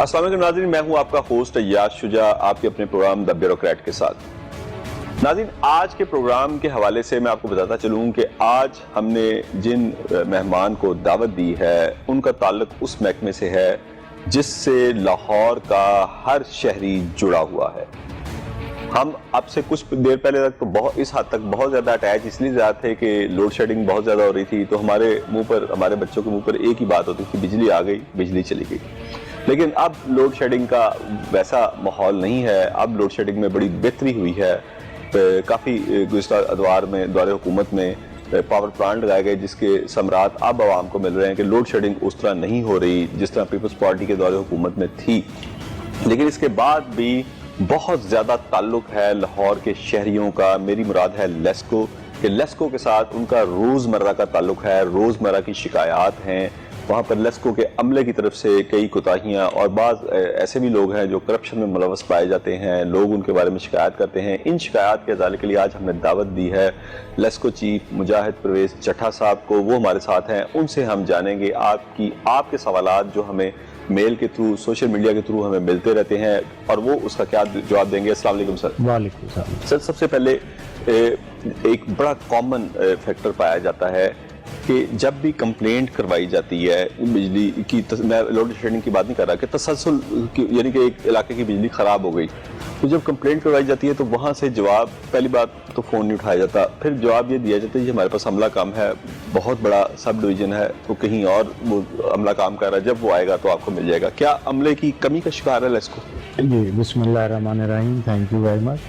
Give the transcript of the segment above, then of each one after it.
अस्सलाम वालेकुम नाज़रीन, मैं हूं आपका होस्ट अय्याज शुजा, आपके अपने प्रोग्राम द ब्यूरोक्रेट के साथ। नाज़रीन, आज के प्रोग्राम के हवाले से मैं आपको बताता चलूं कि आज हमने जिन मेहमान को दावत दी है उनका ताल्लुक उस महकमे से है जिससे लाहौर का हर शहरी जुड़ा हुआ है। हम अब से कुछ देर पहले तक तो इस हद तक बहुत ज़्यादा अटैच इसलिए ज़्यादा थे कि लोड शेडिंग बहुत ज़्यादा हो रही थी, तो हमारे मुंह पर, हमारे बच्चों के मुंह पर एक ही बात होती थी, बिजली आ गई, बिजली चली गई। लेकिन अब लोड शेडिंग का वैसा माहौल नहीं है। अब लोड शेडिंग में बड़ी बेहतरी हुई है। काफ़ी गुज़श्ता अदवार में दौरे हुकूमत में पावर प्लांट लगाए गए जिसके समरात अब आवाम को मिल रहे हैं कि लोड शेडिंग उस तरह नहीं हो रही जिस तरह पीपल्स पार्टी के दौरे हुकूमत में थी। लेकिन इसके बाद भी बहुत ज़्यादा ताल्लुक है लाहौर के शहरियों का, मेरी मुराद है लेस्को के, लेस्को के साथ उनका रोज़मर्रा का ताल्लुक है, रोज़मर्रा की शिकायत हैं। वहाँ पर लेस्को के अमले की तरफ से कई कोताहियाँ और बाज़ ऐसे भी लोग हैं जो करप्शन में मुलव्वस पाए जाते हैं, लोग उनके बारे में शिकायत करते हैं। इन शिकायत के हवाले के लिए आज हमने दावत दी है लेस्को चीफ मुजाहिद परवेज़ चट्ठा साहब को। वो हमारे साथ हैं, उनसे हम जानेंगे आपके सवालात जो हमें मेल के थ्रू, सोशल मीडिया के थ्रू हमें मिलते रहते हैं और वो उसका क्या जवाब देंगे। अस्सलाम वालेकुम सर। वालेकुम सलाम। सर, सबसे पहले एक बड़ा कॉमन फैक्टर पाया जाता है कि जब भी कंप्लेंट करवाई जाती है बिजली की, मैं लोड शेडिंग की बात नहीं कर रहा, कि तसलसल यानी कि एक इलाके की बिजली ख़राब हो गई, तो जब कंप्लेंट करवाई जाती है तो वहाँ से जवाब, पहली बात तो फ़ोन नहीं उठाया जाता, फिर जवाब ये दिया जाता है कि हमारे पास अमला काम है, बहुत बड़ा सब डिवीज़न है, तो कहीं और वो अमला काम कर रहा है, जब वो आएगा तो आपको मिल जाएगा। क्या अमले की कमी का शिकार है लेस्को? जी, बिस्मिल्लाहिर्रहमानिर्रहीम, थैंक यू वेरी मच।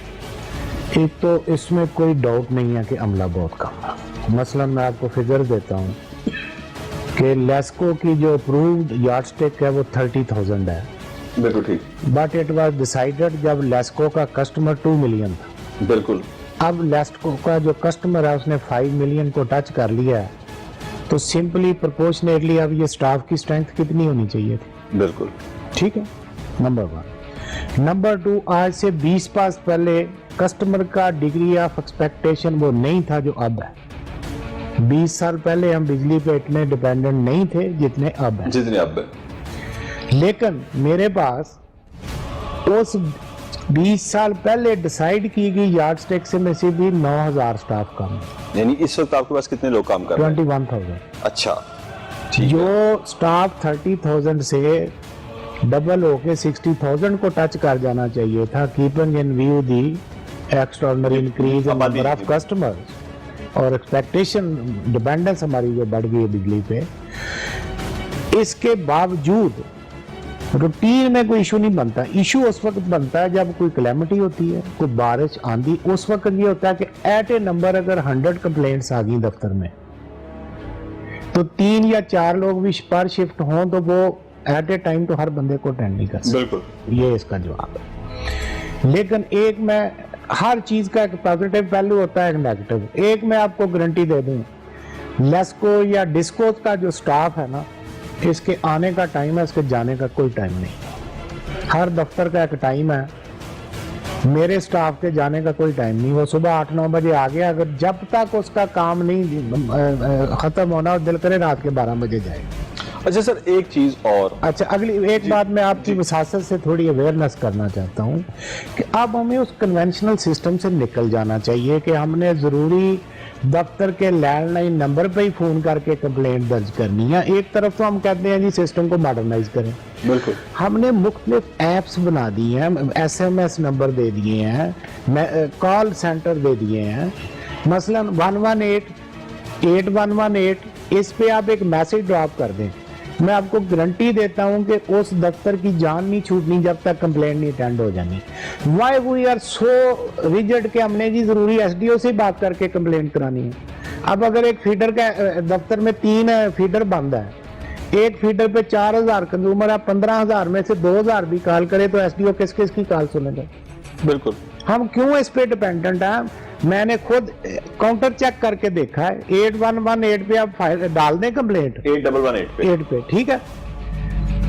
एक तो इसमें कोई डाउट नहीं है कि अमला बहुत कम है। मसलन मैं आपको फिगर देता हूँ कि लेस्को की जो अप्रूव्ड यार्डस्टिक है वो 30,000 है। बिल्कुल ठीक। बट इट वाज डिसाइडेड जब लेस्को का कस्टमर 2 मिलियन था। बिल्कुल। अब लेस्को का जो कस्टमर है उसने 5 मिलियन को टच कर लिया है, तो सिंपली प्रोपोर्शनेटली अब ये स्टाफ की स्ट्रेंथ कितनी होनी चाहिए थी? बिल्कुल ठीक है, नंबर 1। नंबर 2, आज से 20 पास पहले कस्टमर का डिग्री ऑफ एक्सपेक्टेशन वो नहीं था जो अब है। 20 साल पहले हम बिजली पे इतने डिपेंडेंट नहीं थे जितने अब हैं। जितने अब है। लेकिन मेरे पास उस 20 साल पहले डिसाइड की गई यार्डस्टिक से में से भी 9,000 स्टाफ कम है। यानी इस वक्त आपके पास कितने लोग काम कर रहे हैं? 21,000। अच्छा, ठीक जो है। स्टाफ 30,000 से डबल होके 60,000 को टच कर जाना चाहिए था, keeping in view the extraordinary increase in number of customers और एक्सपेक्टेशन, डिपेंडेंस हमारी जो बढ़ गई है बिजली पे। इसके बावजूद रूटीन में कोई इशू नहीं बनता। इशू उस वक्त बनता है जब कोई कैलेमिटी होती है, कोई बारिश, आंधी। उस वक्त ये होता है कि एट ए नंबर अगर 100 कंप्लेंट्स आ गई दफ्तर में, तो 3 या 4 लोग भी पर शिफ्ट हों तो वो एट ए टाइम तो हर बंदे को अटेंड नहीं कर सकते। बिल्कुल, ये इसका जवाब है। लेकिन एक, मैं हर चीज का एक पॉजिटिव पहलू होता है, एक नेगेटिव। एक मैं आपको गारंटी दे दूं, लेस्को या डिस्को का जो स्टाफ है ना, इसके आने का टाइम है, इसके जाने का कोई टाइम नहीं। हर दफ्तर का एक टाइम है, मेरे स्टाफ के जाने का कोई टाइम नहीं। वो सुबह 8-9 बजे आ गया, अगर जब तक उसका काम नहीं खत्म होना और दिल करे रात के 12 बजे जाए। अच्छा सर, एक चीज और। अच्छा, अगली एक बात मैं आपकी वसासत से थोड़ी अवेयरनेस करना चाहता हूँ कि अब हमें उस कन्वेंशनल सिस्टम से निकल जाना चाहिए कि हमने ज़रूरी दफ्तर के लैंडलाइन नंबर पे ही फ़ोन करके कंप्लेंट दर्ज करनी है। एक तरफ तो हम कहते हैं जी सिस्टम को मॉडर्नाइज करें, बिल्कुल, हमने मुख्तलिफ ऐप्स बना दी हैं, SMS नंबर दे दिए हैं, कॉल सेंटर दे दिए हैं। मसलन 118 8118, इस पे आप एक मैसेज ड्रॉप कर दें, मैं आपको गारंटी देता हूं कि उस दफ्तर की जान नहीं छूटनी जब तक कंप्लेंट नहीं अटेंड हो जानी। Why we are so rigid के हमने जी जरूरी SDO से बात करके कंप्लेंट करानी है। अब अगर एक फीडर का दफ्तर में 3 फीडर बंद है, एक फीडर पे 4,000 कंज्यूमर है, 15,000 में से 2,000 भी कॉल करे तो SDO किस किस की कॉल सुनेगा? बिल्कुल। हम क्यों इस पे डिपेंडेंट हैं? मैंने खुद काउंटर चेक करके देखा है। 8118 पे आप डाल दें कंप्लेंट, 8118 पे, ठीक है।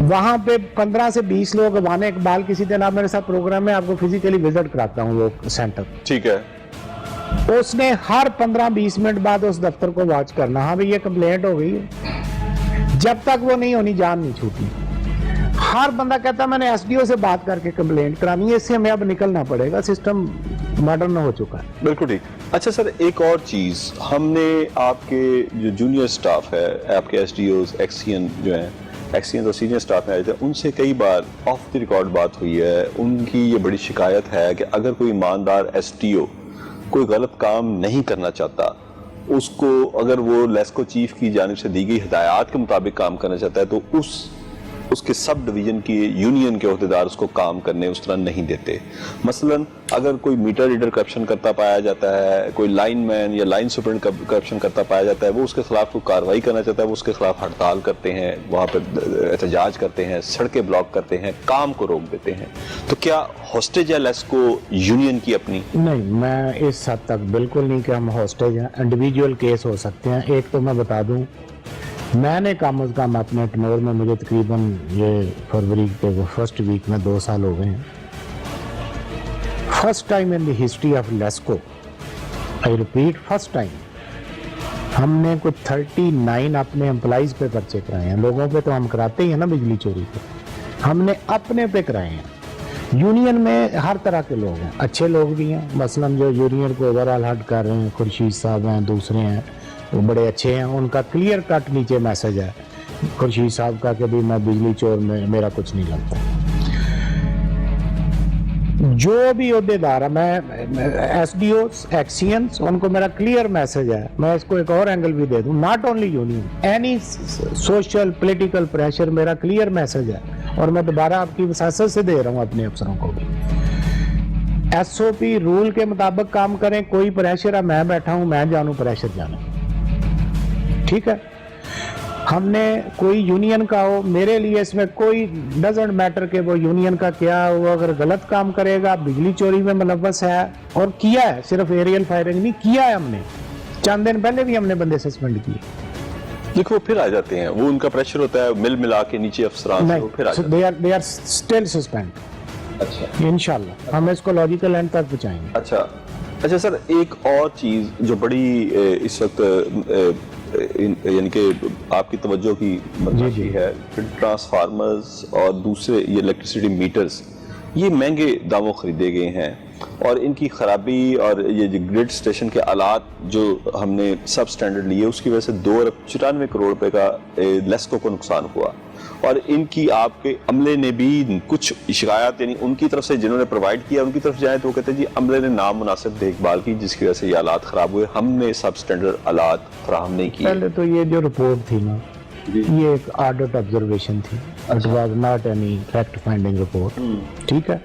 वहां पे 15 से 20 लोग, वाने इकबाल किसी दिन आप मेरे साथ प्रोग्राम में आपको फिजिकली विजिट कराता हूँ वो सेंटर, ठीक है। उसने हर 15-20 मिनट बाद उस दफ्तर को वॉच करना, हाँ भाई ये कंप्लेंट हो गई है, जब तक वो नहीं होनी जान नहीं छूटी। हर बंदा कहता है मैंने एसडीओ से बात करके कंप्लेंट करानी है, इससे हमें अब निकलना पड़ेगा, सिस्टम मॉडर्न हो चुका है। बिल्कुल ठीक। अच्छा सर, एक और चीज़, हमने आपके जो जूनियर स्टाफ है, आपके एसडीओज, एक्सीएन जो हैं, एक्सीएन और सीनियर स्टाफ में आए थे, उनसे कई बार ऑफ द रिकॉर्ड बात हुई है। उनकी ये बड़ी शिकायत है कि अगर कोई ईमानदार एसडीओ कोई गलत काम नहीं करना चाहता, उसको अगर वो लेस्को चीफ की जानिब से दी गई हिदायत के मुताबिक काम करना चाहता है, तो उसके सब डिवीजन की यूनियन के अहदेदार उसको काम करने उस तरह नहीं देते। मसलन अगर कोई मीटर रीडर करप्शन करता पाया जाता है, कोई लाइनमैन या लाइन सुपरिटेंडेंट करप्शन करता पाया जाता है, वो उसके खिलाफ कोई कार्रवाई करना चाहता है, वो उसके खिलाफ हड़ताल करते हैं, वहाँ पर एहतजाज करते हैं, सड़कें ब्लॉक करते हैं, काम को रोक देते हैं। तो क्या हॉस्टेज है लेस्को यूनियन की अपनी? नहीं, मैं इस हद तक बिल्कुल नहीं कि हम हॉस्टेज हैं। इंडिविजुअल केस हो सकते हैं। एक तो मैं बता दूं, मैंने कम अज़ कम अपने टनोर में, मुझे तकरीबन ये फरवरी के फर्स्ट वीक में 2 साल हो गए हैं, first time in the history of LESCO, I repeat first time, हमने कुछ 39 अपने एम्प्लॉइज पे पर्चे कराए हैं। लोगों पे तो हम कराते ही हैं ना बिजली चोरी पे, हमने अपने पे कराए हैं। यूनियन में हर तरह के लोग हैं, अच्छे लोग भी हैं, मसलन जो यूनियन को ओवरऑल हेड कर रहे हैं, खुर्शीद साहब हैं, दूसरे हैं, वो बड़े अच्छे हैं। उनका क्लियर कट नीचे मैसेज है खुर्शीद साहब का कि भी मैं बिजली चोर में मेरा कुछ नहीं लगता। जो भी अहदेदार है, मैं एसडीओ, एक्सीएंस, उनको मेरा क्लियर मैसेज है। मैं इसको एक और एंगल भी दे दूं, not only union, any social political pressure, मेरा क्लियर मैसेज है और मैं दोबारा आपकी वसासत से दे रहा हूं अपने अफसरों को भी। एसओपी रूल के मुताबिक काम करें। कोई प्रेशर है, मैं बैठा हूं, मैं जानू प्रेशर जाना, ठीक है। हमने कोई यूनियन का हो, मेरे लिए इसमें कोई डजंट मैटर कि वो यूनियन का क्या, वो अगर गलत काम करेगा, बिजली चोरी में मुलव्वस है और किया है, सिर्फ एरियल फायरिंग नहीं किया है, हमने चंद दिन पहले भी हमने बंदे सस्पेंड किए। देखो फिर आ जाते हैं, वो उनका प्रेशर होता है, मिल मिला के नीचे अफसरान से वो फिर आ जाते हैं। They are still suspend. अच्छा, इंशाल्लाह हम इसको लॉजिकल एंड तक पहुंचाएंगे। अच्छा सर, एक और चीज जो बड़ी इस वक्त यानी कि आपकी तवज्जो की मर्जी है, ट्रांसफार्मर्स और दूसरे ये इलेक्ट्रिसिटी मीटर्स, ये महंगे दामों खरीदे गए हैं और इनकी खराबी और ये जो ग्रिड स्टेशन के आलात जो हमने सब स्टैंडर्ड लिए, उसकी वजह से 2 अरब 94 करोड़ रुपए का लेस्को को नुकसान हुआ। और इनकी आपके अमले ने भी कुछ शिकायत, यानी उनकी तरफ से जिन्होंने प्रोवाइड किया उनकी तरफ जाए तो वो कहते हैं जी अमले ने नामुनासिब देखभाल की, जिसकी वजह से ये आलात खराब हुए, हमने सब स्टैंडर्ड आलात फराहम नहीं किए। पहले तो ये जो रिपोर्ट थी ना, ये एक ऑडिट ऑब्जर्वेशन थी, it was not any fact finding report, ठीक है।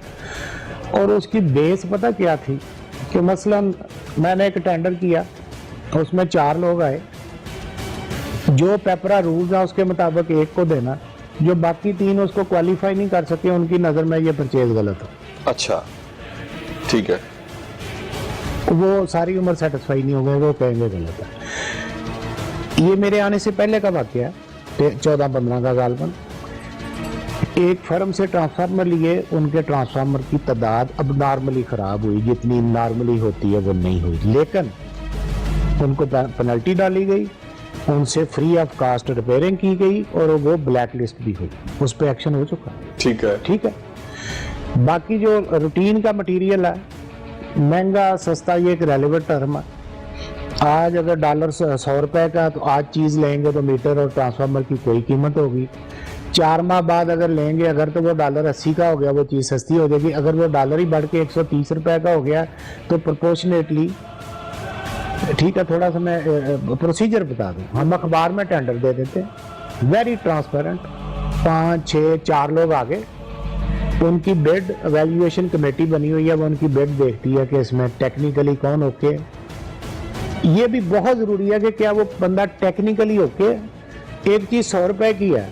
और उसकी बेस पता क्या थी कि मसलन मैंने एक टेंडर किया, उसमें 4 लोग आए, जो पेपरा रूल्स है उसके मुताबिक एक को देना, जो बाकी 3 उसको क्वालिफाई नहीं कर सके, उनकी नज़र में ये परचेज गलत है। अच्छा, ठीक है। वो सारी उम्र सेटिस्फाई नहीं हो गए, वो कहेंगे गलत है। ये मेरे आने से पहले का वाकया है, 14-15 का गालबन। एक फर्म से ट्रांसफार्मर लिए, उनके ट्रांसफार्मर की तादाद अब नॉर्मली ख़राब हुई, जितनी नॉर्मली होती है वो नहीं हुई, लेकिन उनको पेनल्टी डाली गई, उनसे फ्री ऑफ कास्ट रिपेयरिंग की गई और वो ब्लैक लिस्ट भी हुई, उस पर एक्शन हो चुका है, ठीक है। बाकी जो रूटीन का मटेरियल है, महंगा सस्ता, ये एक रेलेवेंट टर्म है। आज अगर डॉलर 100 रुपए का, तो आज चीज़ लेंगे तो मीटर और ट्रांसफार्मर की कोई कीमत होगी। 4 माह बाद अगर लेंगे, अगर तो वो डॉलर 80 का हो गया, वो चीज़ सस्ती हो जाएगी। अगर वो डॉलर ही बढ़ के 130 रुपए का हो गया तो प्रोपोर्शनेटली, ठीक है। थोड़ा सा मैं प्रोसीजर बता दूं, हम अखबार में टेंडर दे देते हैं, वेरी ट्रांसपेरेंट, 5, 6, 4 लोग आगे, उनकी बिड एवेल्युएशन कमेटी बनी हुई है, वो उनकी बिड देखती है कि इसमें टेक्निकली कौन ओके। ये भी बहुत ज़रूरी है कि क्या वो बंदा टेक्निकली ओके। एक चीज़ 100 रुपए की है,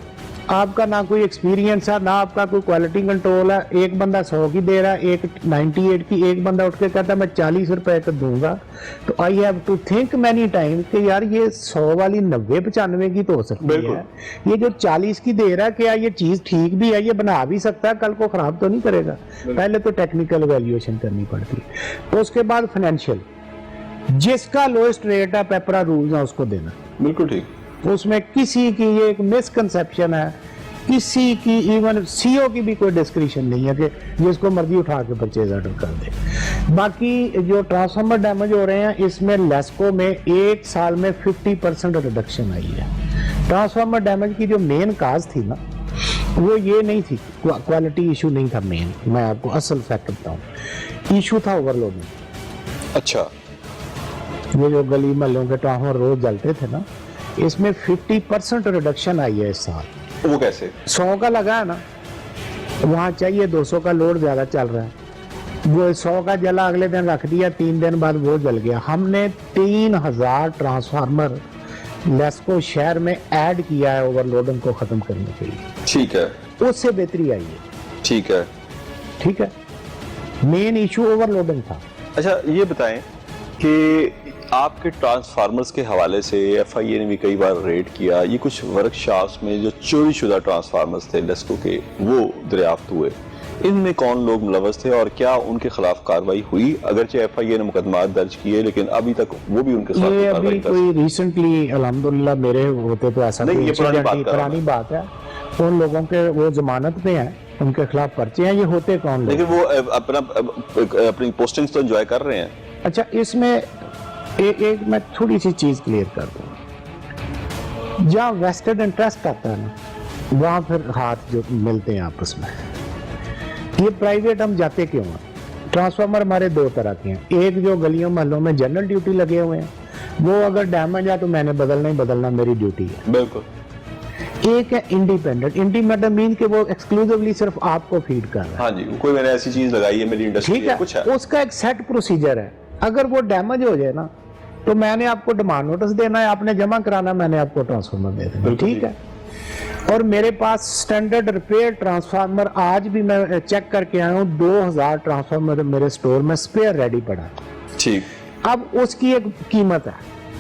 आपका ना कोई एक्सपीरियंस है, ना आपका कोई क्वालिटी कंट्रोल है, एक बंदा 100 की दे रहा है, एक 98 की, एक बंदा उठ के कहता है मैं 40 रुपए का दूंगा, तो I have to think many time कि यार ये 100 वाली 90-95 की तो हो सकती है, ये जो 40 की दे रहा है क्या ये चीज़ ठीक भी है, ये बना भी सकता है, कल को खराब तो नहीं करेगा। पहले तो टेक्निकल वैल्यूएशन करनी पड़ती है, उसके बाद फाइनेंशियल, जिसका लोएस्ट रेट है पेपरा रूल्स है उसको देना। बिल्कुल ठीक। उसमें किसी की ये एक मिसकंसेप्शन है किसी की, इवन सीईओ की भी कोई डिस्क्रिप्शन नहीं है कि जिसको मर्जी उठा के परचेज ऑर्डर कर दे। बाकी जो ट्रांसफार्मर डैमेज हो रहे हैं, इसमें लेस्को में 1 साल में 50% रिडक्शन आई है। ट्रांसफार्मर डैमेज की जो मेन काज थी ना, वो ये नहीं थी, क्वालिटी इशू नहीं था मेन, मैं आपको असल फैक्ट बताऊं, इशू था ओवरलोडिंग। अच्छा, ये जो गली महलों के ट्रांसफार्मर रोज जलते थे ना, इसमें 50% रिडक्शन आई है इस साल। वो कैसे? 100 का लगा है ना, वहाँ चाहिए 200 का लोड ज्यादा चल रहा है, वो 100 का जला, अगले दिन रख दिया, 3 दिन बाद वो जल गया। हमने 3000 ट्रांसफार्मर लेस्को शहर में ऐड किया है ओवरलोडिंग को खत्म करने के लिए। ठीक है, उससे बेहतरी आई है। ठीक है, ठीक है, मेन इशू ओवरलोडिंग था। अच्छा ये बताएं कि आपके ट्रांसफार्मर्स के हवाले से एफआईए ने भी कई बार रेड किया, ये कुछ वर्कशॉप्स में जो चोरी शुदा ट्रांसफार्मर्स थे लेस्को के, वो दरियाफ्त हुए, इनमें कौन लोग मुलव्वस थे और क्या उनके खिलाफ कार्रवाई हुई? अगरचे एफआईए ने मुकदमा दर्ज किए, लेकिन अभी तक वो भी उनके खिलाफ ये कार्रवाई अभी कोई रिसेंटली अल्हम्दुलिल्लाह मेरे होते तो ऐसा नहीं, कोई ये पुरानी इंसिडेंट बात नहीं, कर रहा पुरानी बात है। उन लोगों के वो जमानत पे हैं, उनके खिलाफ पर्चे हैं, ये होते कौन लोग? लेकिन वो अपनी पोस्टिंग्स तो एंजॉय कर रहे हैं। अच्छा, इसमें एक मैं थोड़ी सी चीज क्लियर कर दूं, जहाँ वेस्टेड इंटरेस्ट आता है ना, वहाँ फिर हाथ जो मिलते हैं आपस में। ये प्राइवेट हम जाते क्यों हैं? ट्रांसफार्मर हमारे 2 तरह के हैं, एक जो गलियों महलों में जनरल ड्यूटी लगे हुए हैं, वो अगर डैमेज है तो मैंने बदलना ही बदलना, मेरी ड्यूटी है। बिल्कुल। एक है इंडिपेंडेंट। इंडिपेंडेंट मीन कि वो एक्सक्लूसिवली सिर्फ आपको फीड कर रहा है। हाँ जी, कोई मैंने ऐसी चीज लगाई है मेरी इंडस्ट्री ठीक में, कुछ है उसका एक सेट प्रोसीजर है। अगर वो डैमेज हो जाए ना, तो मैंने आपको डिमांड नोटिस देना है, आपने जमा कराना, मैंने आपको ट्रांसफार्मर दे देना। ठीक है, और मेरे पास स्टैंडर्ड रिपेयर ट्रांसफार्मर आज भी मैं चेक करके आया हूँ, 2000 ट्रांसफार्मर मेरे स्टोर में स्पेयर रेडी पड़ा है। ठीक। अब उसकी एक कीमत है,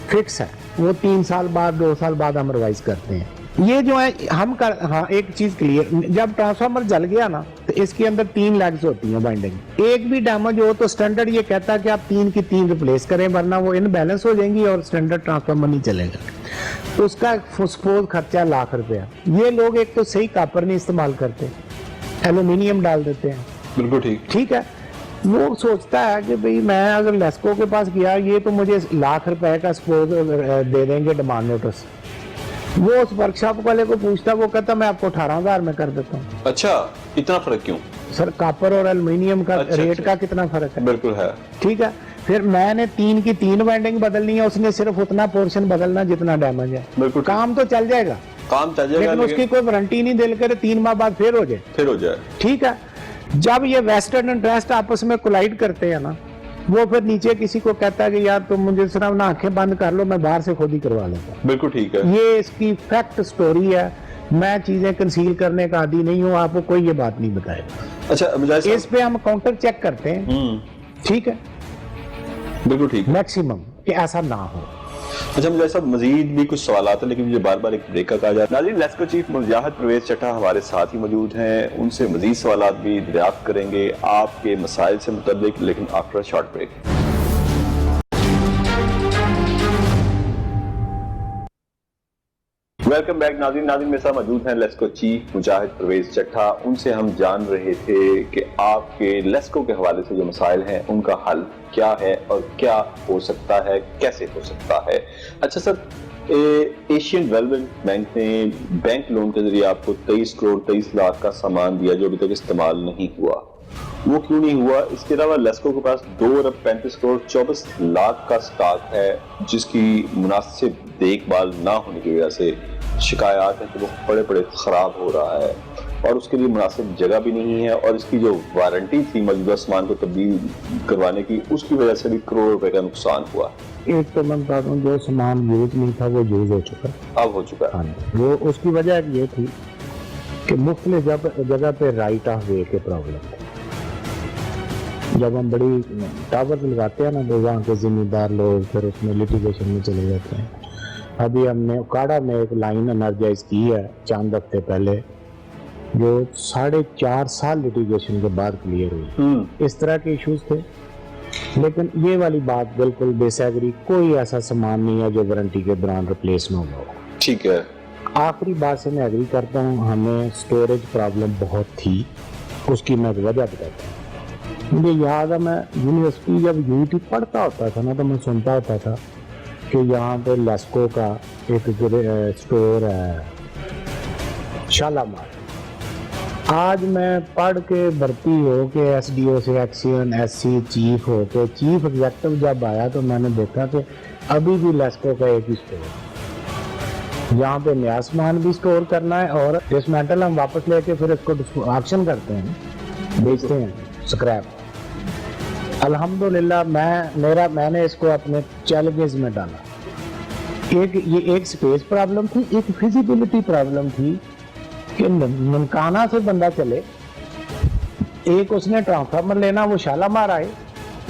फिक्स है, वो 3 साल बाद 2 साल बाद हम रिवाइज करते हैं। ये जो है हम कर, हाँ एक चीज क्लियर, जब ट्रांसफार्मर जल गया ना, तो इसके अंदर 3 लेग्स होती हैं वाइंडिंग। एक भी डैमेज हो तो स्टैंडर्ड ये कहता है कि आप 3 की 3 रिप्लेस करें, वरना वो इनबैलेंस हो जाएंगी और स्टैंडर्ड ट्रांसफार्मर नहीं चलेगा। उसका सपोज खर्चा ₹1,00,000। ये लोग एक तो सही कापर नहीं इस्तेमाल करते, एल्यूमिनियम डाल देते हैं। बिल्कुल ठीक। ठीक है, वो सोचता है कि भाई मैं अगर लेस्को के पास गया, ये तो मुझे ₹1,00,000 का सपोज दे देंगे डिमांड नोटिस। वो उस वर्कशॉप वाले को पूछता, वो कहता मैं आपको 18,000 में कर देता हूँ। अच्छा, इतना फर्क क्यों? सर, कॉपर और एल्युमिनियम का अच्छा, रेट अच्छा, का कितना फर्क है? बिल्कुल है। ठीक है, फिर मैंने 3 की 3 वाइंडिंग बदलनी है, उसने सिर्फ उतना पोर्शन बदलना जितना डैमेज है। बिल्कुल, काम तो चल जाएगा, काम चल जाएगा, लेकिन उसकी कोई वारंटी नहीं दे कर 3 माह बाद फिर हो जाए। ठीक है, जब ये वेस्टेड इंटरेस्ट आपस में कोलाइड करते हैं ना, वो फिर नीचे किसी को कहता है कि यार तुम मुझे सिर्फ ना आंखें बंद कर लो, मैं बाहर से खुद ही करवा लेता हूं। बिल्कुल ठीक है। ये इसकी फैक्ट स्टोरी है, मैं चीजें कंसील करने का आदी नहीं हूँ, आपको कोई ये बात नहीं बताएगा। अच्छा, इस पे हम काउंटर चेक करते हैं। ठीक है, बिल्कुल ठीक, मैक्सिमम कि ऐसा ना हो। अच्छा मुझे साहब मजीद भी कुछ सवाल आते हैं, लेकिन मुझे बार बार एक ब्रेक का कहा जाता है। नाज़रीन, लेस्को चीफ मुजाहिद परवेज चट्टा हमारे साथ ही मौजूद हैं, उनसे मजीद सवालात भी दरियाफ्त करेंगे आपके मसाइल से मुतल्लिक, लेकिन after a short break. Welcome back नाज़रीन। मेरे साथ मौजूद हैं लेस्को चीफ मुजाहिद परवेज चट्टा। उनसे हम जान रहे थे कि आपके लेस्को के हवाले से जो मसाइल हैं उनका हल क्या है और क्या हो सकता है, कैसे हो सकता है। अच्छा सर, एशियन डेवलपमेंट बैंक ने बैंक लोन के जरिए आपको 23 करोड़ 23 लाख का सामान दिया जो अभी तक इस्तेमाल नहीं हुआ, वो क्यों नहीं हुआ? इसके अलावा लेस्को के पास 2 अरब 35 करोड़ 24 लाख का स्टॉक है जिसकी मुनासिब देखभाल ना होने की वजह से शिकायत है कि वो पड़े खराब हो रहा है और उसके लिए मुनासिब जगह भी नहीं है, और इसकी जो वारंटी थी मौजूदा सामान को तब्दील करवाने की, उसकी वजह से भी करोड़ रुपए का नुकसान हुआ। एक तो मैं बता दूं, जो सामान यूज नहीं था वो यूज हो चुका है, अब हो चुका है। वो उसकी वजह ये थी कि मुख्तलिफ जगह पे राइट ऑफ वे के प्रॉब्लम थे। जब हम बड़ी टावर लगाते हैं ना, तो वहाँ के जिम्मेदार लोग फिर उसमें लिटिगेशन में चले जाते हैं। अभी हमने उकाड़ा में एक लाइन एनर्जाइज की है चंद हफ्ते पहले, जो 4.5 साल लिटिगेशन के बाद क्लियर हुई। इस तरह के इश्यूज थे, लेकिन ये वाली बात बिल्कुल बेसैगरी, कोई ऐसा सामान नहीं है जो वारंटी के दौरान रिप्लेस ना हो। ठीक है। आखिरी बात से मैं एग्री करता हूँ, हमें स्टोरेज प्रॉब्लम बहुत थी, उसकी मैं वजह बताता हूँ। मुझे याद है मैं यूनिवर्सिटी जब यूटी पढ़ता होता था ना, तो मैं सुनता होता था कि यहाँ पे लेस्को का एक स्टोर है शालामार। आज मैं पढ़ के भर्ती हो के एसडीओ से एक्सीएन एससी चीफ हो के चीफ एग्जेक्टिव जब आया, तो मैंने देखा कि अभी भी लेस्को का एक ही स्टोर है। यहाँ पे नया सामान भी स्टोर करना है और डिसमेंटल हम वापस लेके फिर इसको ऑक्शन करते हैं, बेचते हैं स्क्रैप। अल्हम्दुलिल्लाह मैंने इसको अपने चैलेंजेस में डाला। ये एक स्पेस प्रॉब्लम थी, एक फिजिबिलिटी प्रॉब्लम थी कि ननकाना से बंदा चले, एक उसने ट्रांसफार्मर लेना, वो शालामार आए,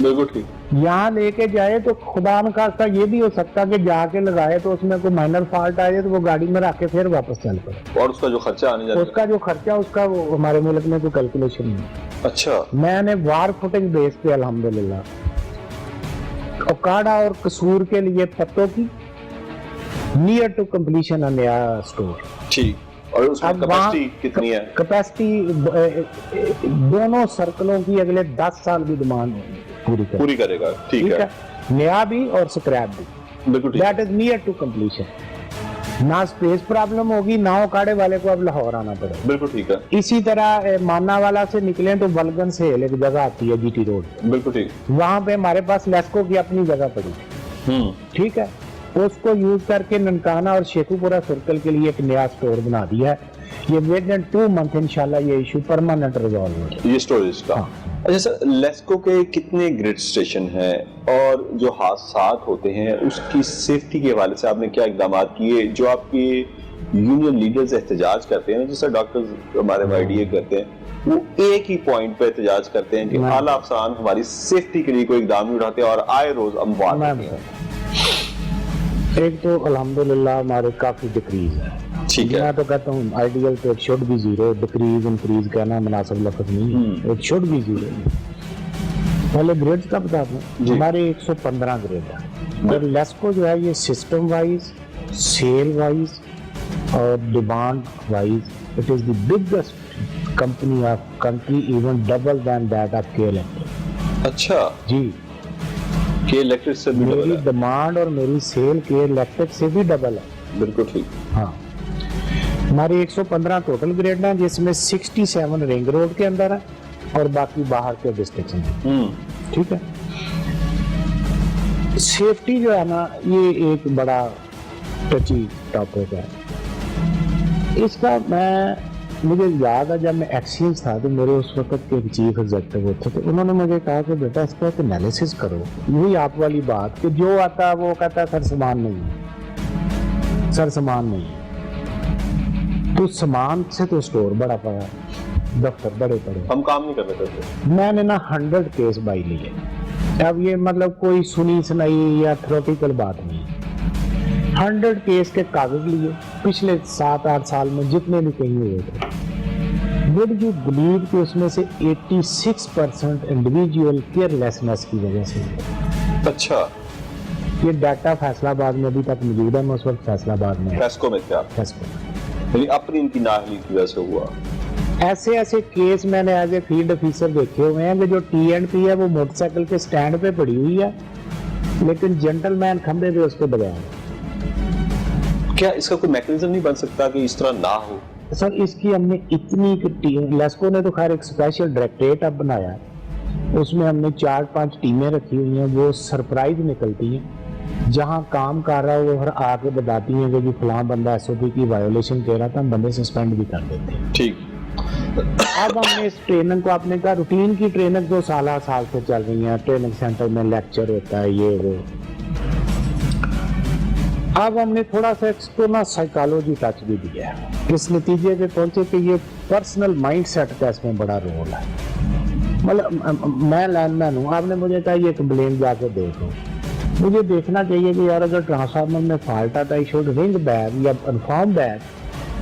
बिल्कुल ठीक, यहाँ लेके जाए तो खुदा न खास्ता ये भी हो सकता कि जाके लगाए तो उसमें कोई माइनर फॉल्ट आ जाए तो वो गाड़ी में रख के फिर वापस चल पड़े, और उसका जो खर्चा आने जाता है, उसका जो खर्चा उसका वो हमारे मुल्क में कोई कैलकुलेशन नहीं। अच्छा, मैंने वार फुटिंग बेस पे अल्हम्दुलिल्लाह ओकाड़ा और कसूर के लिए पत्तों की नियर टू कंप्लीशन नया स्टोर। ठीक, और उसमें कैपेसिटी कितनी है? कैपेसिटी दोनों सर्कलों की अगले 10 साल की डिमांड पूरी करेगा। ठीक है, नया भी और स्क्रैप भी, बिल्कुल ठीक, that is near to completion. ना स्पेस प्रॉब्लम होगी, ना ओकाड़े वाले को अब लाहौर आना पड़ेगा। बिल्कुल ठीक है, इसी तरह मानावाला से निकले तो बलगन से एक जगह आती है जीटी रोड, बिल्कुल ठीक, वहां पे हमारे पास लेस्को की अपनी जगह पड़ी, ठीक है, उसको यूज करके ननकाना और शेखुपुरा सर्कल के लिए एक नया स्टोर बना दिया है। ये विद इन 2 मंथ इंशाल्लाह ये इशू परमानेंट रिजॉल्व हो जाएगा, ये स्टोरेज का। अच्छा सर, लेस्को के कितने ग्रिड स्टेशन हैं और जो हादसात होते हैं उसकी सेफ्टी के हवाले से आपने क्या इकदाम किए? जो आपके यूनियन लीडर्स एहतजाज करते हैं, जैसे डॉक्टर्स हमारे वाईडीए करते हैं, वो एक ही पॉइंट पे एहतजाज करते हैं कि आला अफसरान हमारी सेफ्टी के लिए कोई इकदाम नहीं उठाते और आए रोज अमवात होती हैं। एक तो अल्हम्दुलिल्लाह हमारे काफी डिक्रीज है, ठीक है, मैं तो कहता हूँ आइडियल तो it should be zero, decrease increase कहना मुनासिब लफ्ज नहीं है, इट शुड बी जीरो। पहले ग्रेड्स का बता दूं, हमारे 115 ग्रेड है और लेस्को जो है ये सिस्टम वाइज, सेल वाइज और demand wise it is the biggest company of country, even double than that of K Electric. अच्छा जी, के इलेक्ट्रिक से भी मेरी डिमांड और मेरी सेल के इलेक्ट्रिक से भी डबल है। बिल्कुल ठीक, हाँ, हमारी 115 टोटल ग्रेड है जिसमें 67 रिंग रोड के अंदर है और बाकी बाहर के डिस्ट्रिक्ट में, ठीक है। सेफ्टी जो है ना ये एक बड़ा टची टॉपिक है, इसका मुझे याद है जब मैं एक्सचेंज था तो मेरे उस वक्त के चीफ एग्जेक्टिव होते थे, उन्होंने मुझे कहा कि बेटा इसका एक एनालिसिस करो। यही आप वाली बात कि जो आता है वो कहता है सर सामान नहीं है, सर सामान नहीं है, तो सामान से तो स्टोर बड़ा पड़ा है, दफ्तर बड़े पड़े, हम काम नहीं कर रहे थे। मैंने ना 100 केस बाई लिए। अब ये मतलब कोई सुनी सुनाई या थ्योरेटिकल बात नहीं, 100 केस के कागज लिए पिछले 7-8 साल में जितने भी कहीं हुए थे। वुड यू बिलीव कि उसमें से 86% इंडिविजुअल केयरलेसनेस की वजह से। अच्छा, ये डाटा फैसलाबाद में अभी तक मौजूद है, मैं उस वक्त फैसलाबाद में फेस्को में थे आप? फेस्को, यानी अपनी इनकी नाअहली की वजह से हुआ। ऐसे केस मैंने एज ए फील्ड ऑफिसर देखे हुए हैं कि जो टी&पी है वो मोटरसाइकिल के स्टैंड पे पड़ी हुई है लेकिन जेंटलमैन खंबे पे उसके बगैर। क्या इसका कोई मैकेनिज्म नहीं बन सकता कि इस तरह ना हो? सर इसकी हमने इतनी लेस्को ने तो खैर एक स्पेशल डायरेक्टरेट अब बनाया है, उसमें हमने 4-5 टीमें रखी हुई हैं, वो सरप्राइज निकलती हैं, जहां काम कर रहा है वो हर आके बताती हैं कि फलां बंदा एसओपी की वायोलेशन कह रहा था, हम बंदे सस्पेंड भी कर देते हैं। ठीक, अब हमने इस ट्रेनिंग को, आपने कहा रूटीन की ट्रेनिंग जो साल से चल रही है, ट्रेनिंग सेंटर में लेक्चर होता है ये वो, अब हमने थोड़ा सा इसको ना साइकोलॉजी टच भी दिया है, इस नतीजे पे पहुंचे कि ये पर्सनल माइंडसेट का इसमें बड़ा रोल है। मतलब मैं लाइनमैन हूँ, आपने मुझे कहा ये कंप्लेंट जाके देखो, मुझे देखना चाहिए कि यार अगर ट्रांसफार्मर में फॉल्ट आता है शुड रिंग बैक या इन्फॉर्म बैक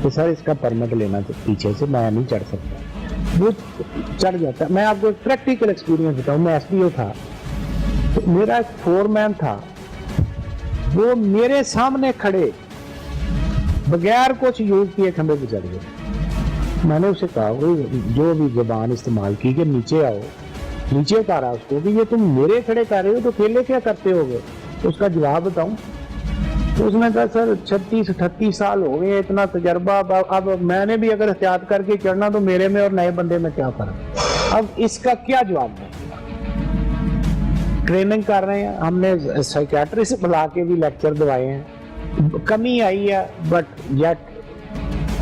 तो सर इसका परमिट लेना पीछे से, मैं नहीं चढ़ सकता, वो चढ़ जाता। मैं आपको एक प्रैक्टिकल एक्सपीरियंस बताऊँ, मैं एसडीओ था तो मेरा एक फोरमैन था, वो मेरे सामने खड़े बगैर कुछ यूज किए खंबे पे चढ़ गए। मैंने उसे कहा वो जो भी जबान इस्तेमाल की कि नीचे आओ, नीचे उतारा उसको कि ये तुम मेरे खड़े कर रहे हो तो अकेले क्या करते होगे, उसका जवाब बताऊं। तो उसने कहा सर 36-38 साल हो गए, इतना तजर्बा, अब मैंने भी अगर एहतियात करके चढ़ना तो मेरे में और नए बंदे में क्या फर्क। अब इसका क्या जवाब दें। ट्रेनिंग कर रहे हैं, हमने साइकियाट्रिस्ट बुला के भी लेक्चर दवाए हैं, कमी आई है बट येट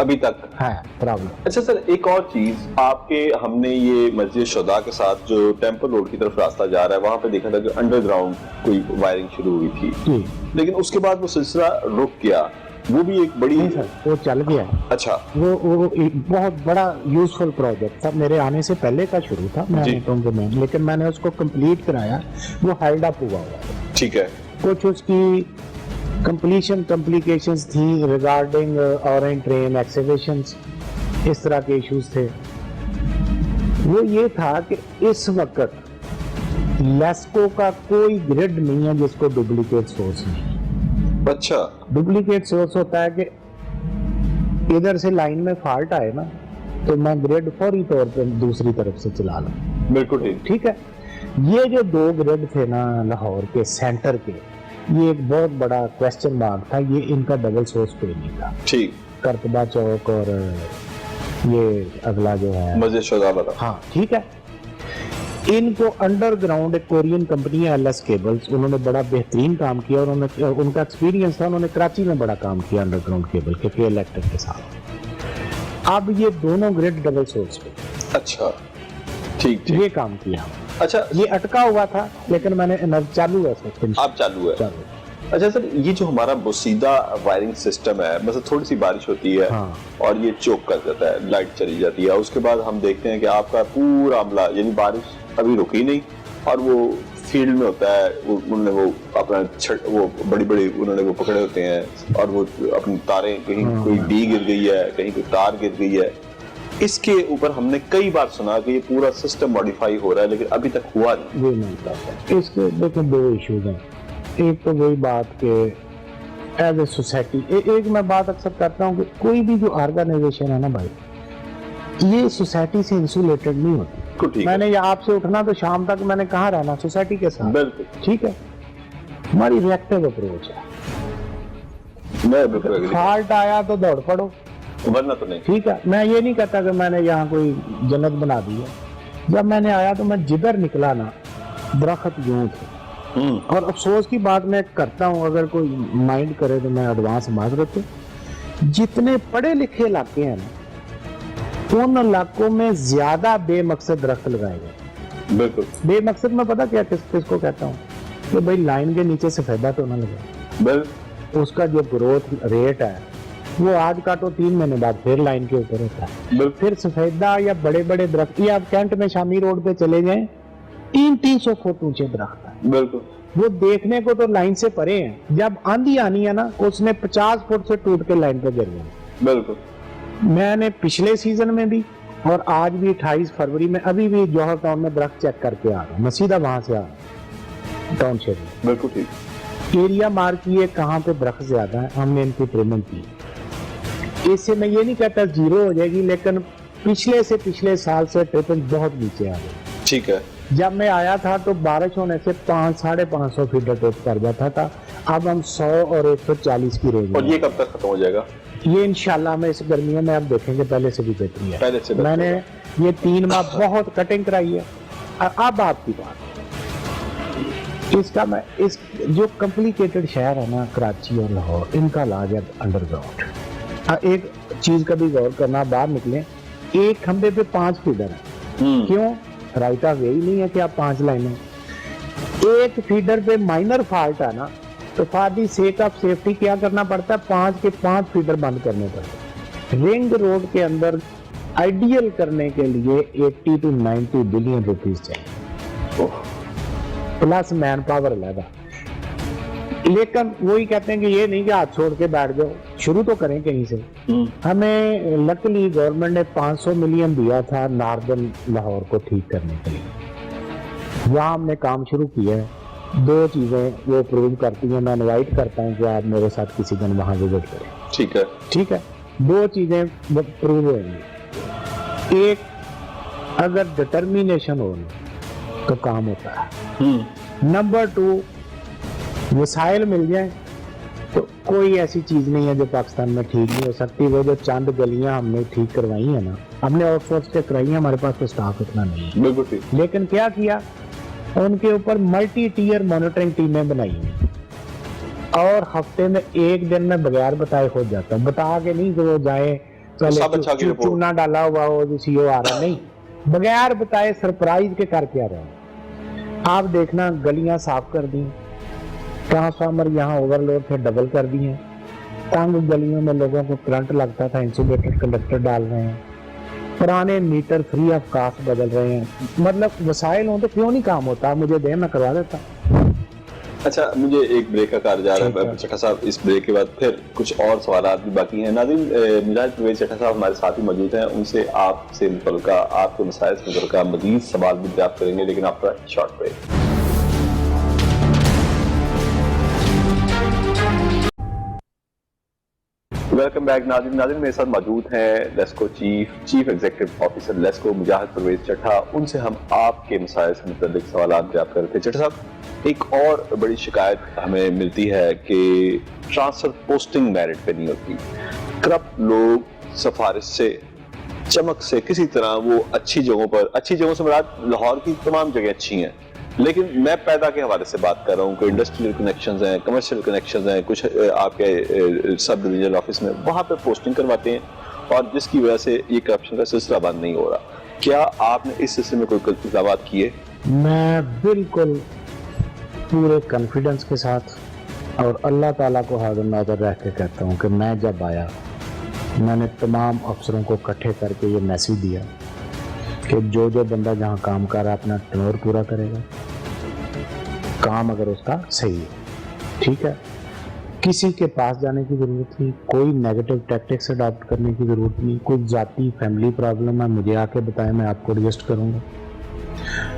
अभी तक है प्रॉब्लम। अच्छा सर, एक और चीज, आपके हमने ये मस्जिद शुदा के साथ जो टेम्पल रोड की तरफ रास्ता जा रहा है वहां पे देखा था कि अंडरग्राउंड कोई वायरिंग शुरू हुई थी, लेकिन उसके बाद वो सिलसिला रुक गया, वो भी एक बड़ी नहीं सर, वो चल गया। अच्छा, वो एक बहुत बड़ा यूजफुल प्रोजेक्ट था, मेरे आने से पहले का शुरू था, लेकिन मैंने उसको कंप्लीट कराया, वो हेल्ड अप हुआ है। ठीक है। कुछ उसकी कंप्लीशन कॉम्प्लिकेशंस थी रिगार्डिंग ऑरेंज ट्रेन एक्सीवेशंस, इस तरह के इश्यूज थे। वो ये था कि इस वक्त लेस्को का कोई ग्रिड नहीं है जिसको डुप्लीकेट सोर्स नहीं। अच्छा, डुप्लीकेट सोर्स होता है कि इधर से लाइन में फॉल्ट आए ना तो मैं ग्रिड फौरी तौर पे दूसरी तरफ से चला लूं। बिल्कुल ठीक है। ये जो 2 ग्रिड थे ना लाहौर के सेंटर के, ये एक बहुत बड़ा क्वेश्चन मार्क था, ये इनका डबल सोर्स कोई नहीं था। ठीक। करतबा चौक और ये अगला जो है मस्जिद शुदा वाला। हाँ ठीक है। इनको अंडरग्राउंड एक कोरियन कंपनी है एलएस केबल्स, उन्होंने बड़ा बेहतरीन काम किया और उनका एक्सपीरियंस था, उन्होंने कराची में बड़ा काम किया अंडरग्राउंड केबल के इलेक्ट्रिक के साथ। अब ये दोनों ग्रिड डबल सोर्स पे। अच्छा, ठीक। ये काम किया। अच्छा, ये अटका हुआ था लेकिन मैंने चालू है सर, आप चालू है। अच्छा सर, ये जो हमारा बोसीदा वायरिंग सिस्टम है, मतलब थोड़ी सी बारिश होती है हाँ। और ये चोक कर देता है, लाइट चली जाती है, उसके बाद हम देखते हैं कि आपका पूरा अमला, यानी बारिश अभी रुकी नहीं और वो फील्ड में होता है, उन्होंने वो अपना वो बड़ी उन्होंने वो पकड़े होते हैं और वो अपनी तारें, कहीं कोई डी गिर गई है, कहीं कोई तार गिर गई है। इसके ऊपर हमने कई बार सुना कि ये पूरा सिस्टम मॉडिफाई हो रहा है, लेकिन अभी तक हुआ नहीं। ये नहीं करता। इसके देखो 2 इश्यूज हैं। एक तो वही बात कि एज ए सोसाइटी, एक मैं बात अक्सर करता हूँ कि कोई भी जो ऑर्गेनाइजेशन है ना भाई, ये सोसाइटी से इंसुलेटेड नहीं होती। मैंने ये आपसे उठना तो शाम तक मैंने कहाँ रहना, सोसाइटी के साथ। बिल्कुल ठीक है। हमारी रिएक्टिव अप्रोच है, फॉल्ट आया तो दौड़ पड़ो, वरना तो नहीं। ठीक है। मैं ये नहीं कहता कि मैंने यहाँ कोई जन्नत बना दी है। जब मैंने आया तो मैं जिधर निकला ना दरख्त यूं थे। और अफसोस की बात मैं करता हूँ, अगर कोई माइंड करे तो मैं एडवांस माजरत हूं, जितने पढ़े लिखे इलाके हैं ना उन इलाकों में ज्यादा बेमकसद दरख्त लगाए गए। बिल्कुल बेमकसद में पता क्या किसको कहता हूँ कि भाई लाइन के नीचे सफेदा तो ना लगे, उसका जो ग्रोथ रेट है वो आज काटो 3 महीने बाद फिर लाइन के ऊपर होता है। फिर सफेदा या बड़े बड़े दरख्त, या आप कैंट में शामी रोड पे चले जाएं 300-300 फुट ऊंचे दरख्त है। बिल्कुल, वो देखने को तो लाइन से परे हैं, जब आंधी आनी है ना उसने 50 फुट से टूट के लाइन पे गिर गए। बिल्कुल। मैंने पिछले सीजन में भी और आज भी 28 फरवरी में अभी भी जौहर टाउन में दरख्त चेक करके आ रहा हूँ, मैं सीधा वहां से आ रहा हूँ टाउनशिप में। बिल्कुल ठीक। एरिया मार्क किए कहाँ पे दरख्त ज्यादा है, हमने इनकी ट्रेनिंग की। इससे मैं ये नहीं कहता 0 हो जाएगी, लेकिन पिछले साल से ट्रिपिंग बहुत नीचे आ गई। ठीक है। जब मैं आया था तो बारिश होने से 500-550 फीट टेप कर जाता था, अब हम 100 और 140 की रेंज। और ये कब तक खत्म हो जाएगा? ये इंशाल्लाह में इस गर्मियों में आप देखेंगे पहले से भी बेहतरी है। पहले से मैंने ये 3 माह बहुत कटिंग कराई है। अब आपकी बात इसका, मैं इस जो कॉम्प्लिकेटेड शहर है ना कराची और लाहौर, इनका इलाज है अंडरग्राउंड। एक चीज का भी गौर करना, बाहर निकले एक खंबे पे 5 फीडर है। क्यों? राइट ऑफ वे ही नहीं है कि आप 5 लाइनें, एक फीडर पे माइनर फॉल्ट है ना तो for the sake of safety क्या करना पड़ता है, 5 के 5 फीडर बंद करने पड़ते हैं। रिंग रोड के अंदर आइडियल करने के लिए 80 to 90 बिलियन रुपीस चाहिए, प्लस मैन पावर लगा। लेकिन वही कहते हैं कि ये नहीं कि हाथ छोड़ के बैठ जाओ, शुरू तो करें कहीं से। हमें लकीली गवर्नमेंट ने 500 मिलियन दिया था नॉर्दर्न लाहौर को ठीक करने के लिए, वहाँ हमने काम शुरू किया है। 2 चीजें वो प्रूव करती हैं, मैं इनवाइट करता हूँ कि आप मेरे साथ किसी दिन वहाँ विजिट करें। ठीक है। ठीक है, दो चीजें प्रूव होंगी। एक, अगर डिटर्मिनेशन हो तो काम होता है। नंबर 2, वसाइल मिल जाए तो कोई ऐसी चीज नहीं है जो पाकिस्तान में ठीक नहीं हो सकती। वो जो चंद गलियां हमने ठीक करवाई है ना, हमने आउटसोर्स के करवाई है, हमारे पास तो स्टाफ इतना नहीं है। बिल्कुल ठीक। लेकिन क्या किया, उनके ऊपर मल्टी टीयर मॉनिटरिंग टीमें बनाई हैं और हफ्ते में एक दिन में बगैर बताए हो जाता हूँ। बता के नहीं कि वो जाए पहले चूना डाला हुआ हो सीओ आ रहा, नहीं, बगैर बताए सरप्राइज के करके आ रहे हैं। आप देखना, गलियां साफ कर दी, ट्रांसफार्मर यहाँ ओवरलोड थे डबल कर दिए, तंग गलियों में लोगों को करंट लगता था, इंसुलेटेड कंडक्टर डाल रहे हैं, पुराने मीटर फ्री ऑफ कास्ट बदल रहे हैं। मतलब वसाइल हो तो क्यों नहीं काम होता, मुझे दे, मैं करवा देता। अच्छा, मुझे एक ब्रेक का कार्य जा रहा है चट्टा साहब। इस ब्रेक के बाद फिर कुछ और सवाल भी बाकी हैं। नाज़रीन, मुजाहिद परवेज चट्टा साहब हमारे साथ ही मौजूद हैं, उनसे आपसे मुतल्लिका, आपके मसाइल से मुतल्लिका मज़ीद सवाल भी दरियाफ्त करेंगे, लेकिन after short break. Welcome back. नाज़रीन मेरे साथ मौजूद हैं LESCO chief executive officer LESCO Mujahid Parvez Chatta. उनसे हम आपके मसाइल से मुतल्लिक सवाल दरियाफ्त कर रहे थे। चट्टा साहब, एक और बड़ी शिकायत हमें मिलती है कि ट्रांसफर पोस्टिंग मेरिट पे नहीं होती। करप्ट लोग सिफारिश से, चमक से, किसी तरह वो अच्छी जगहों से मुराद लाहौर की तमाम जगह अच्छी हैं, लेकिन मैं पैदा के हवाले से बात कर रहा हूँ। कोई इंडस्ट्रियल कनेक्शंस हैं, कमर्शियल कनेक्शंस हैं, कुछ आपके सब डिवीजनल ऑफिस में वहाँ पे पोस्टिंग करवाते हैं और जिसकी वजह से ये करप्शन का सिलसिला बंद नहीं हो रहा। क्या आपने इस सिलसिले में कोई इक़दाम किए? मैं बिल्कुल पूरे कॉन्फिडेंस के साथ और अल्लाह ताला को हाज़िर नाज़र रह के कहता हूँ कि मैं जब आया, मैंने तमाम अफसरों को इकट्ठे करके ये मैसेज दिया कि जो बंदा जहाँ काम कर रहा है अपना टर्नओवर पूरा करेगा, काम अगर उसका सही है, ठीक है, किसी के पास जाने की ज़रूरत नहीं, कोई नेगेटिव टैक्टिक्स अडॉप्ट करने की ज़रूरत नहीं, कोई जाती फैमिली प्रॉब्लम है मुझे आके बताएं, मैं आपको एडजस्ट करूँगा।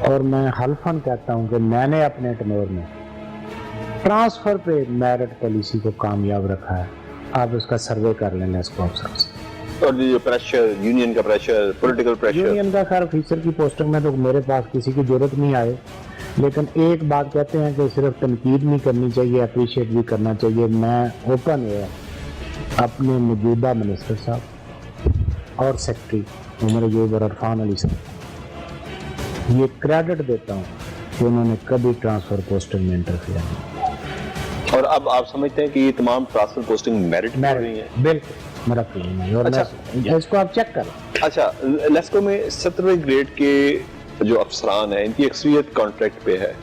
और मैं हल्फन कहता हूँ कि मैंने अपने टर्नओवर में ट्रांसफ़र पे मेरिट पॉलिसी को कामयाब रखा है। आप उसका सर्वे कर लें लेस्को अफसर से। और ये प्रेशर, यूनियन का प्रेशर, पॉलिटिकल प्रेशर, यूनियन का खैर ऑफिसर की पोस्टिंग में तो मेरे पास किसी की जरूरत नहीं आए, लेकिन एक बात कहते हैं कि सिर्फ तनकीद नहीं करनी चाहिए, अप्रिशिएट भी करना चाहिए। मैं ओपन है अपने मौजूदा मिनिस्टर साहब और सेक्रेटरी उमर अयूब और इरफान अली साहब ये क्रेडिट देता हूँ कि उन्होंने कभी ट्रांसफर पोस्टिंग में इंटरफेयर नहीं। और अब आप समझते हैं कि ये तमाम ट्रांसफर पोस्टिंग मेरिट में रही है? बिल्कुल मेरा क्लेम है और अच्छा, इसको आप चेक करें। अच्छा, लेस्को में 17वें ग्रेड के जो अफसरान हैं, इनकी अक्सरियत कॉन्ट्रैक्ट पे है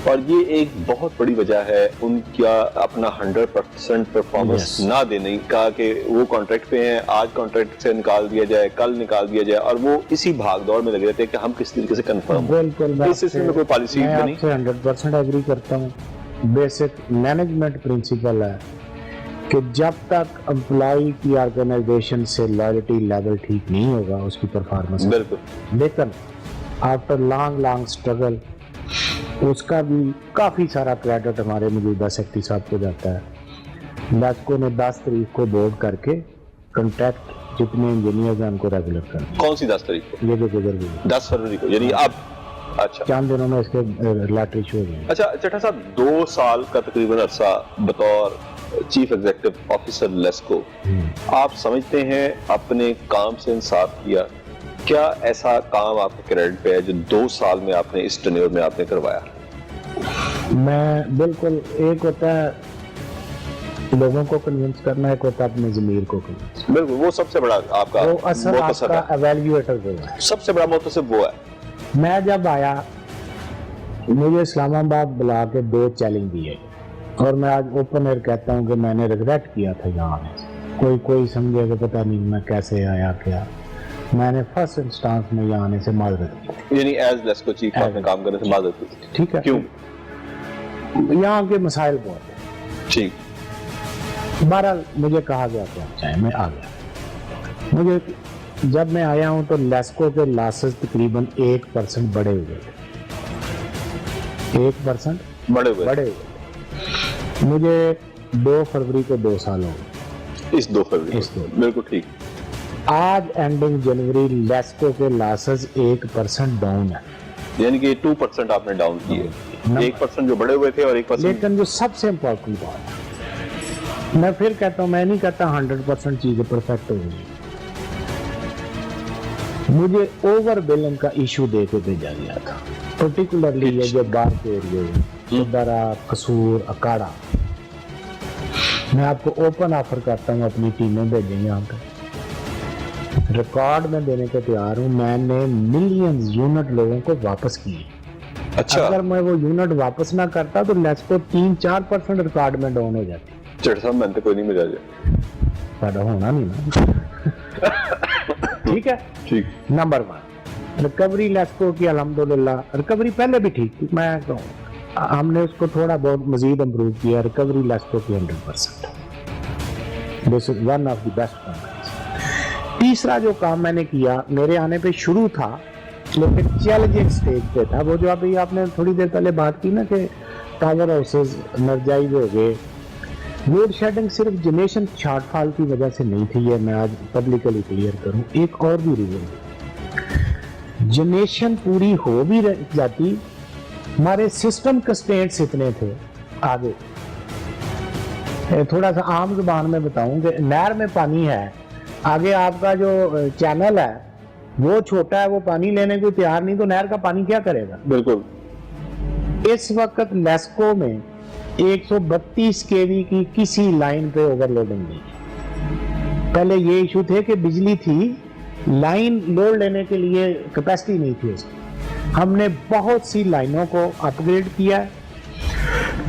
और ये एक बहुत बड़ी वजह है उनका अपना 100% परफॉर्मेंस ना देने का कि वो कॉन्ट्रैक्ट पे हैं, आज कॉन्ट्रैक्ट से निकाल दिया जाए, कल निकाल दिया जाए, और वो इसी भाग दौड़ में लगे रहते हैं कि हम किस तरीके से कंफर्म। बिल्कुल, इस सिलसिले में कोई पॉलिसी बनी? 100% एग्री करता हूँ। बेसिक मैनेजमेंट प्रिंसिपल है कि जब तक एम्प्लॉय की ऑर्गेनाइजेशन से लॉयल्टी लेवल ठीक नहीं होगा उसकी परफॉर्मेंस। बिल्कुल। लेकिन आफ्टर लॉन्ग स्ट्रगल उसका भी काफ़ी सारा क्रेडिट हमारे मौजूदा सेक्रेटरी साहब को जाता है। लेस्को ने 10 तारीख को बोर्ड करके कॉन्ट्रैक्ट जितने इंजीनियर हैं उनको रेगुलर कर। कौन सी 10 तारीख को? ये जो गुजर गई 10 फरवरी को, यानी अब। अच्छा, चंद दिनों में इसके लैटरी शो हो गए। अच्छा चट्टा साहब, 2 साल का तकरीबन अरसा बतौर चीफ एग्जीक्यूटिव ऑफिसर लेस्को आप समझते हैं अपने काम से इंसाफ किया? क्या ऐसा काम आपके क्रेडिट पे है जो 2 साल में आपने इस टेन्योर में आपने करवाया? मैं बिल्कुल, एक होता है लोगों को कन्विंस करना, एक होता है अपने ज़मीर को कन्विंस। बिल्कुल, वो सबसे बड़ा आपका वो असर आपका एवेल्युएटर जो है, सबसे बड़ा मोतसिब वो है। मैं जब आया मुझे इस्लामाबाद बुला के 2 चैलेंज दिए और मैं आज ओपन एयर कहता हूँ कि मैंने रिग्रेट किया था यहाँ आने से। कोई समझे कि पता नहीं मैं कैसे आया, क्या मैंने फर्स्ट इंस्टांस में यहाँ आने से माजरत की, यानी एज लेस्को चीफ आपने काम करने से माजरत की। ठीक है, क्यों? यहाँ के मसाइल बहुत है। ठीक, बहरहाल मुझे कहा गया कि आप चाहे, मैं आ गया। मुझे जब मैं आया हूँ तो लेस्को के लॉसेस तकरीबन 1% बढ़े हुए थे। 1% बढ़े हुए। मुझे 2 फरवरी को 2 साल हो गए। इस 2 फरवरी इस 2 बिल्कुल ठीक। आज एंडिंग जनवरी लेस्को के लॉसेस 1% डाउन है, यानी कि 2% आपने डाउन किए, 1% जो बड़े हुए थे और 1%। लेकिन जो सबसे इंपॉर्टेंट बात है, मैं फिर कहता हूं, मैं नहीं कहता 100% चीजें परफेक्ट हो गई, मुझे ओवर बिलिंग का इशू दे के भेजा गया था, पर्टिकुलरली ये जो बार के एरिया दरा, कसूर, अकाड़ा। मैं आपको ओपन ऑफर करता हूँ, अपनी टीमें भेजेंगे यहाँ पे, रिकॉर्ड में देने को तैयार हूँ। मैंने मिलियंस यूनिट लोगों को वापस किए। अच्छा, अगर मैं वो यूनिट वापस ना करता तो लेस्को 3-4% रिकॉर्ड में डाउन हो जाती। चढ़ साहब मैं तो कोई नहीं मिला जाए, पैदा होना नहीं ना। ठीक है, ठीक। नंबर 1 रिकवरी लेस्को की अल्हम्दुलिल्लाह, रिकवरी पहले भी ठीक थी, मैं कहूँ हमने उसको थोड़ा बहुत मजीद इम्प्रूव किया। रिकवरी लेस्को की 100%, this is one of the best companies. तीसरा जो काम मैंने किया, मेरे आने पे शुरू था लेकिन चैलेंजिंग स्टेज पे था, वो जो अभी आपने थोड़ी देर पहले बात की ना कि पावर हाउसेज एनर्जाइज हो गए। लोड शेडिंग सिर्फ जनरेशन शॉर्टफॉल की वजह से नहीं थी, ये मैं आज पब्लिकली क्लियर करूं। एक और भी रीजन, जनरेशन पूरी हो भी जाती, हमारे सिस्टम कंस्ट्रेंट्स इतने थे आगे। थोड़ा सा आम जुबान में बताऊं कि नहर में पानी है, आगे आपका जो चैनल है वो छोटा है, वो पानी लेने को तैयार नहीं, तो नहर का पानी क्या करेगा? बिल्कुल। इस वक्त लेस्को में 132 केवी की किसी लाइन पे ओवरलोडिंग नहीं। पहले ये इशू थे कि बिजली थी, लाइन लोड लेने के लिए कैपेसिटी नहीं थी उसकी। हमने बहुत सी लाइनों को अपग्रेड किया है,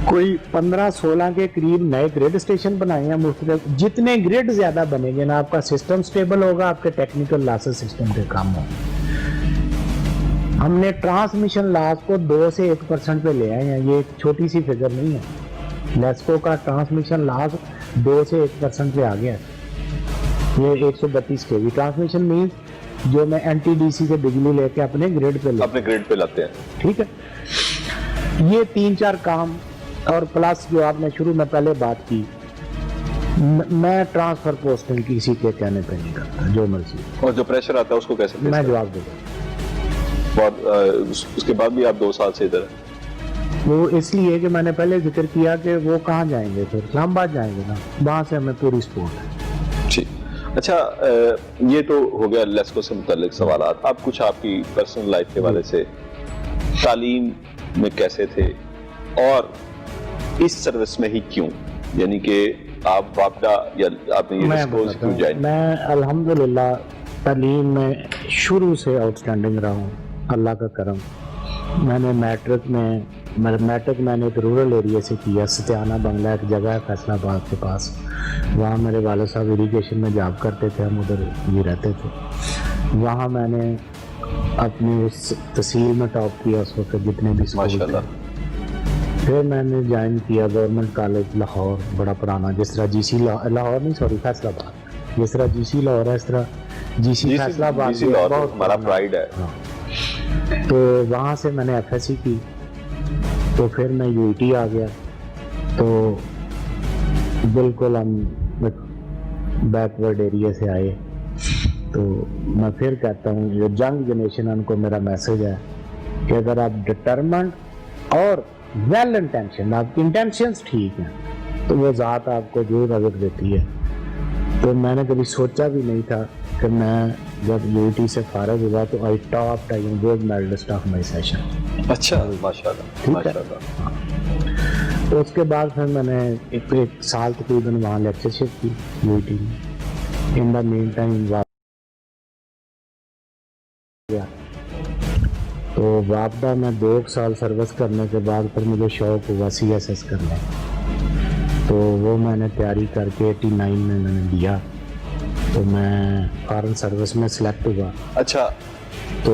कोई 15-16 के करीब नए ग्रिड स्टेशन बनाए हैं मुख्तलिफ। जितने ग्रिड ज्यादा बनेंगे ना, आपका सिस्टम स्टेबल होगा, आपके टेक्निकल लॉसेस सिस्टम के कम होंगे। हमने ट्रांसमिशन लॉस को 2 से 1% पे ले आए हैं, ये एक छोटी सी फिगर नहीं है। लेस्को का ट्रांसमिशन लॉस 2 से 1% पे आ गया है। ये 132 केवी ट्रांसमिशन मीन्स जो मैं एनटीडीसी से बिजली लेके अपने ग्रिड पे लाते हैं। ठीक है, ये 3-4 काम और प्लस जो आपने शुरू में पहले बात की, मैं ट्रांसफर पोस्टिंग किसी के कहने पे नहीं करता, जो मर्जी। और जो प्रेशर आता है उसको कैसे मैं जवाब दूंगा। और उसके बाद भी आप 2 साल से इधर हैं। वो इसलिए कि मैंने पहले जिक्र किया कि वो कहाँ जाएंगे, फिर इस्लामाबाद जाएंगे ना, वहां से हमें पूरी सपोर्ट है। ठीक, अच्छा, ये तो हो गया लेस्को से मुतालिक सवाल। आप कुछ आपकी पर्सनल लाइफ के वाले से, तालीम में कैसे थे और इस सर्विस में ही क्यों, यानी कि आप वापडा या आपने ये लेस्को क्यों ज्वाइन? मैं अल्हम्दुलिल्लाह तालीम में शुरू से आउटस्टैंडिंग रहा हूँ, अल्लाह का करम। मैंने मैट्रिक मैंने एक रूरल एरिया से किया, सत्याना बंगला एक जगह है फैसलाबाद के पास, वहाँ मेरे वाले साहब इरिगेशन में जॉब करते थे, हम उधर भी रहते थे। वहाँ मैंने अपनी उस तहसील में टॉप किया उस वक्त जितने भी स्कूल थे। फिर मैंने ज्वाइन किया गवर्नमेंट कॉलेज लाहौर, बड़ा पुराना, जिस तरह जीसी लाहौर नहीं, सॉरी फैसलाबाद, जिस तरह जीसी लाहौर है इस तरह जीसी फैसलाबाद बहुत हमारा प्राइड है। हाँ। तो वहाँ से मैंने एफएससी की, तो फिर मैं यूईटी आ गया। तो बिल्कुल हम बैकवर्ड एरिया से आए। तो मैं फिर कहता हूँ, जो यंग जनरेशन उनको मेरा मैसेज है कि अगर आप डिटरमेंट और वेल इंटेंशन, आपकी इंटेंशंस ठीक हैं, तो वो ज़ात आपको जो नजर देती है। तो मैंने कभी सोचा भी नहीं था कि मैं जब यूटी से फारग हुआ तो I top gold medalist of my session. अच्छा, माशाल्लाह, ठीक है। तो उसके बाद फिर मैंने एक साल तकरीबन वहाँ लेक्चरशिप की यूटी में। इन द मीन टाइम तो वापडा में 2 साल सर्विस करने के बाद फिर मुझे शौक हुआ CSS करने, तो वो मैंने तैयारी करके 89 में मैंने दिया, तो मैं फॉरेन सर्विस में सिलेक्ट हुआ। अच्छा, तो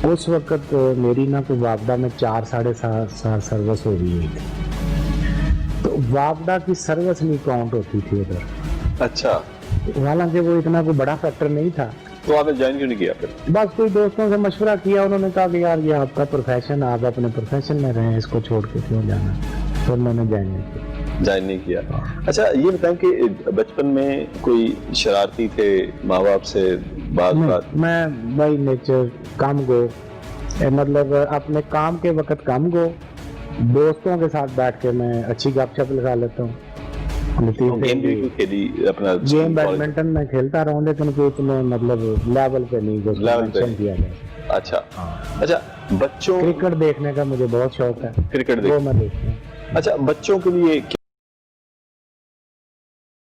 उस वक्त मेरी ना कोई वापडा में 4-4.5 साल सर्विस हो गई थी, तो वापडा की सर्विस नहीं काउंट होती थी उधर। अच्छा, हालांकि वो इतना कोई बड़ा फैक्टर नहीं था। तो आपने ज्वाइन क्यों नहीं किया फिर? बस कोई दोस्तों से मशवरा किया, उन्होंने कहा कि यार ये आपका प्रोफेशन, आप अपने प्रोफेशन में रहें, इसको छोड़ के क्यों जाना। फिर मैंने ज्वाइन नहीं किया। ज्वाइन नहीं किया। अच्छा ये बताएं कि बचपन में कोई शरारती थे, माँ बाप से बात? मैं बाई नेचर काम गो, मतलब अपने काम के वक्त काम गो, दोस्तों के साथ बैठ के मैं अच्छी गपशप लगा लेता हूँ। गेम भी खेली अपना? गेम बैडमिंटन में खेलता रहा हूँ, लेकिन कोई इतने मतलब लेवल पे नहीं किया गया। अच्छा अच्छा, बच्चों क्रिकेट देखने का मुझे बहुत शौक है, क्रिकेट वो मैं देखता हूँ। अच्छा, बच्चों के लिए